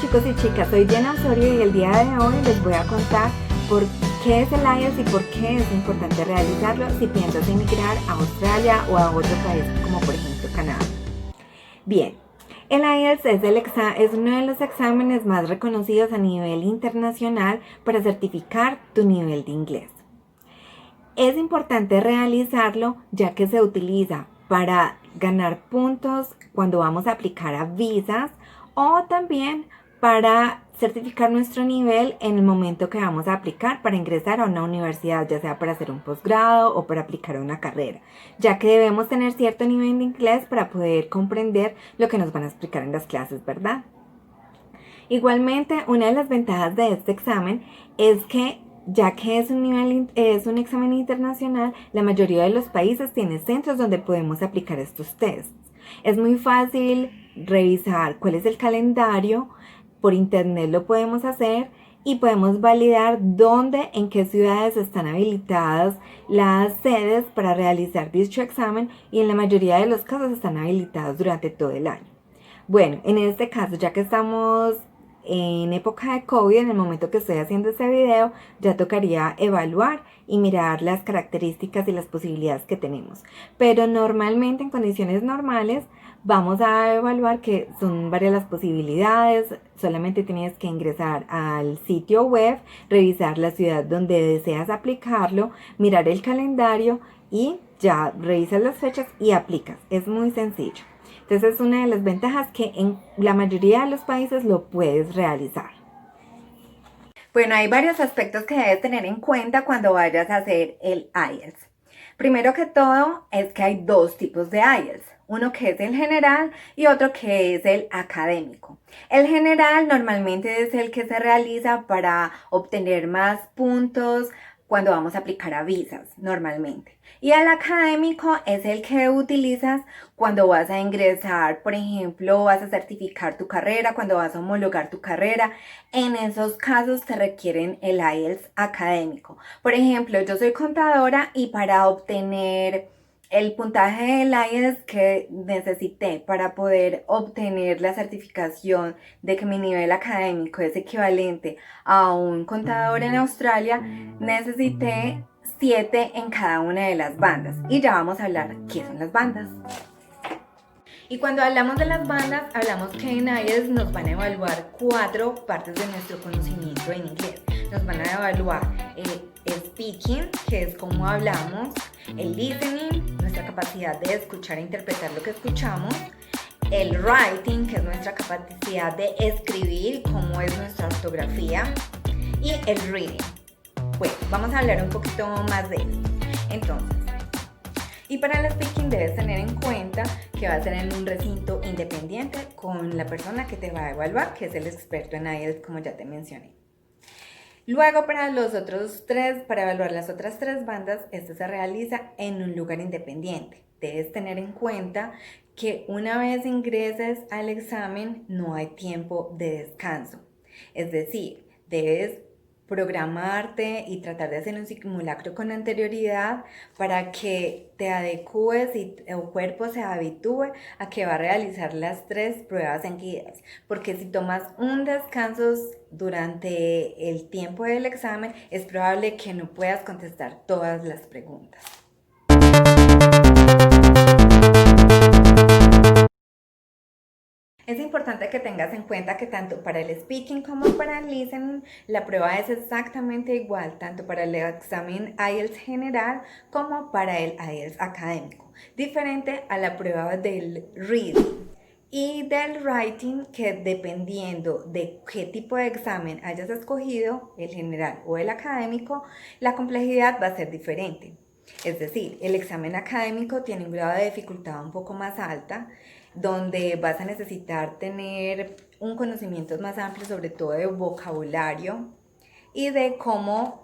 chicos y chicas, soy Diana Osorio y el día de hoy les voy a contar por qué es el IELTS y por qué es importante realizarlo si piensas emigrar a Australia o a otro país como por ejemplo Canadá. Bien, el IELTS es uno de los exámenes más reconocidos a nivel internacional para certificar tu nivel de inglés. Es importante realizarlo ya que se utiliza para ganar puntos cuando vamos a aplicar a visas o también para certificar nuestro nivel en el momento que vamos a aplicar para ingresar a una universidad, ya sea para hacer un posgrado o para aplicar a una carrera, ya que debemos tener cierto nivel de inglés para poder comprender lo que nos van a explicar en las clases, ¿verdad? Igualmente, una de las ventajas de este examen es que ya que es un examen internacional, la mayoría de los países tienen centros donde podemos aplicar estos tests. Es muy fácil revisar cuál es el calendario, por internet lo podemos hacer y podemos validar dónde, en qué ciudades están habilitadas las sedes para realizar dicho examen y en la mayoría de los casos están habilitados durante todo el año. Bueno, en este caso, ya que estamos en época de COVID, en el momento que estoy haciendo este video, ya tocaría evaluar y mirar las características y las posibilidades que tenemos. Pero normalmente en condiciones normales vamos a evaluar que son varias las posibilidades. Solamente tienes que ingresar al sitio web, revisar la ciudad donde deseas aplicarlo, mirar el calendario y ya revisas las fechas y aplicas. Es muy sencillo. Entonces es una de las ventajas que en la mayoría de los países lo puedes realizar. Bueno, hay varios aspectos que debes tener en cuenta cuando vayas a hacer el IELTS. Primero que todo es que hay dos tipos de IELTS, uno que es el general y otro que es el académico. El general normalmente es el que se realiza para obtener más puntos cuando vamos a aplicar a visas normalmente. Y el académico es el que utilizas cuando vas a ingresar, por ejemplo, vas a certificar tu carrera, cuando vas a homologar tu carrera. En esos casos te requieren el IELTS académico. Por ejemplo, yo soy contadora y para obtener el puntaje del IELTS que necesité para poder obtener la certificación de que mi nivel académico es equivalente a un contador en Australia, necesité 7 en cada una de las bandas. Y ya vamos a hablar qué son las bandas. Y cuando hablamos de las bandas, hablamos que en IELTS nos van a evaluar 4 partes de nuestro conocimiento en inglés. Nos van a evaluar el speaking, que es cómo hablamos, el listening, nuestra capacidad de escuchar e interpretar lo que escuchamos, el writing, que es nuestra capacidad de escribir, cómo es nuestra ortografía, y el reading. Bueno, vamos a hablar un poquito más de esto. Entonces, y para el speaking debes tener en cuenta que va a ser en un recinto independiente con la persona que te va a evaluar, que es el experto en IELTS, como ya te mencioné. Luego, para evaluar las otras 3 bandas, esto se realiza en un lugar independiente. Debes tener en cuenta que una vez ingreses al examen no hay tiempo de descanso. Es decir, debes programarte y tratar de hacer un simulacro con anterioridad para que te adecues y tu cuerpo se habitúe a que va a realizar las 3 pruebas seguidas. Porque si tomas un descanso durante el tiempo del examen, es probable que no puedas contestar todas las preguntas. Es importante que tengas en cuenta que tanto para el speaking como para el listening la prueba es exactamente igual, tanto para el examen IELTS general como para el IELTS académico, diferente a la prueba del reading y del writing, que dependiendo de qué tipo de examen hayas escogido, el general o el académico, la complejidad va a ser diferente. Es decir, el examen académico tiene un grado de dificultad un poco más alta, donde vas a necesitar tener un conocimiento más amplio, sobre todo de vocabulario y de cómo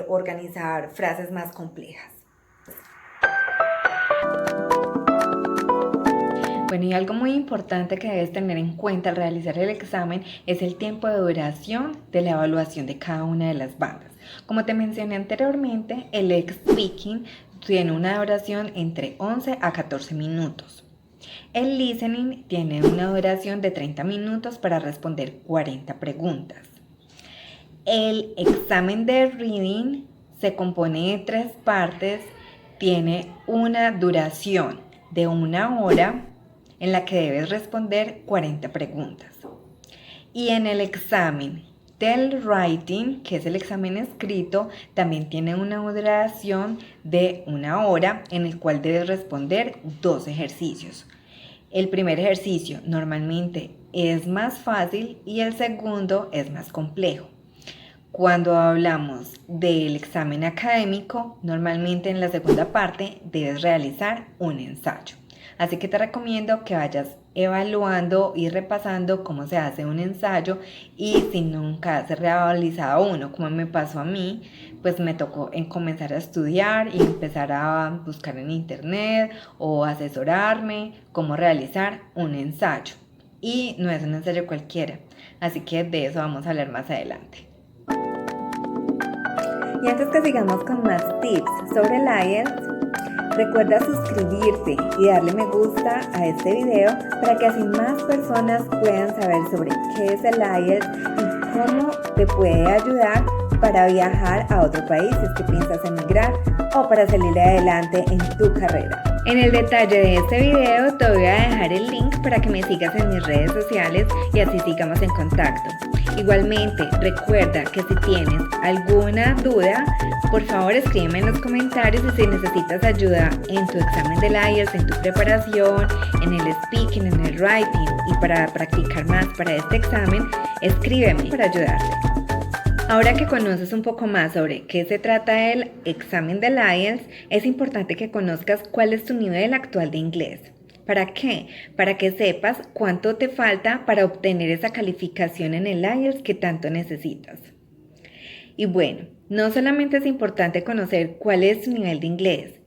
organizar frases más complejas. Bueno, y algo muy importante que debes tener en cuenta al realizar el examen es el tiempo de duración de la evaluación de cada una de las bandas. Como te mencioné anteriormente, el speaking tiene una duración entre 11 a 14 minutos. El listening tiene una duración de 30 minutos para responder 40 preguntas. El examen de reading se compone de 3 partes, tiene una duración de 1 hora en la que debes responder 40 preguntas. Y en el examen del writing, que es el examen escrito, también tiene una duración de 1 hora en el cual debes responder 2 ejercicios. El primer ejercicio normalmente es más fácil y el segundo es más complejo. Cuando hablamos del examen académico, normalmente en la segunda parte debes realizar un ensayo. Así que te recomiendo que vayas evaluando y repasando cómo se hace un ensayo, y si nunca has realizado uno, como me pasó a mí, pues me tocó comenzar a estudiar y empezar a buscar en internet o asesorarme cómo realizar un ensayo. Y no es un ensayo cualquiera, así que de eso vamos a hablar más adelante. Y antes que sigamos con más tips sobre el IELTS, recuerda suscribirte y darle me gusta a este video para que así más personas puedan saber sobre qué es el IELTS y cómo te puede ayudar para viajar a otro país si es que piensas emigrar o para salir adelante en tu carrera. En el detalle de este video te voy a dejar el link para que me sigas en mis redes sociales y así sigamos en contacto. Igualmente, recuerda que si tienes alguna duda, por favor escríbeme en los comentarios, y si necesitas ayuda en tu examen del IELTS, en tu preparación, en el speaking, en el writing y para practicar más para este examen, escríbeme para ayudarte. Ahora que conoces un poco más sobre qué se trata el examen del IELTS, es importante que conozcas cuál es tu nivel actual de inglés. ¿Para qué? Para que sepas cuánto te falta para obtener esa calificación en el IELTS que tanto necesitas. Y bueno, no solamente es importante conocer cuál es tu nivel de inglés.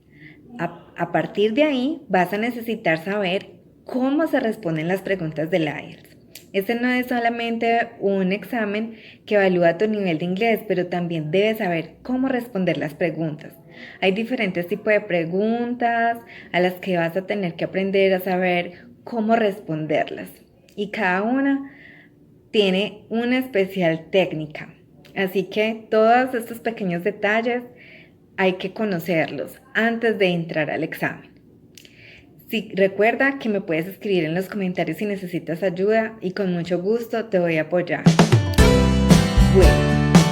A partir de ahí vas a necesitar saber cómo se responden las preguntas del IELTS. Este no es solamente un examen que evalúa tu nivel de inglés, pero también debes saber cómo responder las preguntas. Hay diferentes tipos de preguntas a las que vas a tener que aprender a saber cómo responderlas. Y cada una tiene una especial técnica. Así que todos estos pequeños detalles hay que conocerlos antes de entrar al examen. Sí, recuerda que me puedes escribir en los comentarios si necesitas ayuda y con mucho gusto te voy a apoyar. Bueno,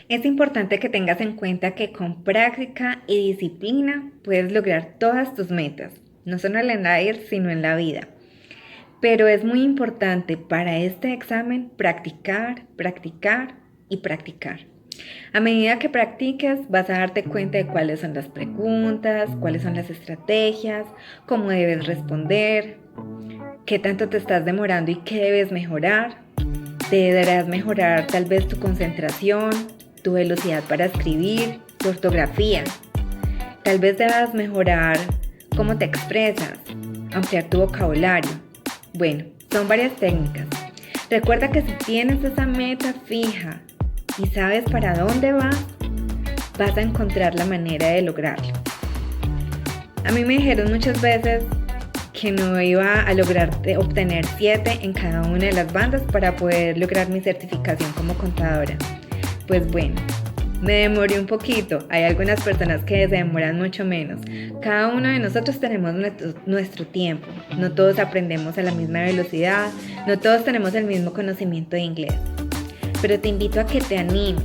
es importante que tengas en cuenta que con práctica y disciplina puedes lograr todas tus metas, no solo en el IELTS sino en la vida. Pero es muy importante para este examen practicar, practicar y practicar. A medida que practiques vas a darte cuenta de cuáles son las preguntas, cuáles son las estrategias, cómo debes responder, qué tanto te estás demorando y qué debes mejorar. Deberás mejorar tal vez tu concentración, tu velocidad para escribir, tu ortografía. Tal vez debas mejorar cómo te expresas, ampliar tu vocabulario. Bueno, son varias técnicas. Recuerda que si tienes esa meta fija y sabes para dónde vas a encontrar la manera de lograrlo. A mí me dijeron muchas veces que no iba a lograr obtener 7 en cada una de las bandas para poder lograr mi certificación como contadora. Pues bueno, me demoré un poquito. Hay algunas personas que se demoran mucho menos. Cada uno de nosotros tenemos nuestro tiempo. No todos aprendemos a la misma velocidad. No todos tenemos el mismo conocimiento de inglés. Pero te invito a que te animes,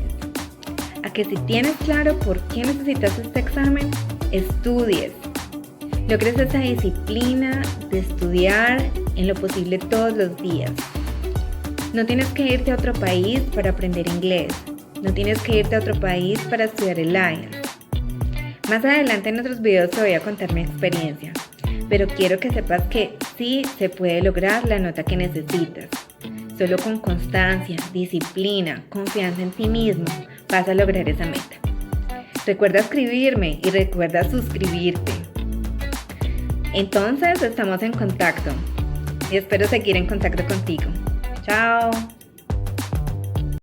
a que si tienes claro por qué necesitas este examen, estudies, logres esa disciplina de estudiar en lo posible todos los días. No tienes que irte a otro país para aprender inglés, no tienes que irte a otro país para estudiar el IELTS. Más adelante en otros videos te voy a contar mi experiencia, pero quiero que sepas que sí se puede lograr la nota que necesitas. Solo con constancia, disciplina, confianza en ti mismo vas a lograr esa meta. Recuerda escribirme y recuerda suscribirte. Entonces estamos en contacto y espero seguir en contacto contigo. Chao.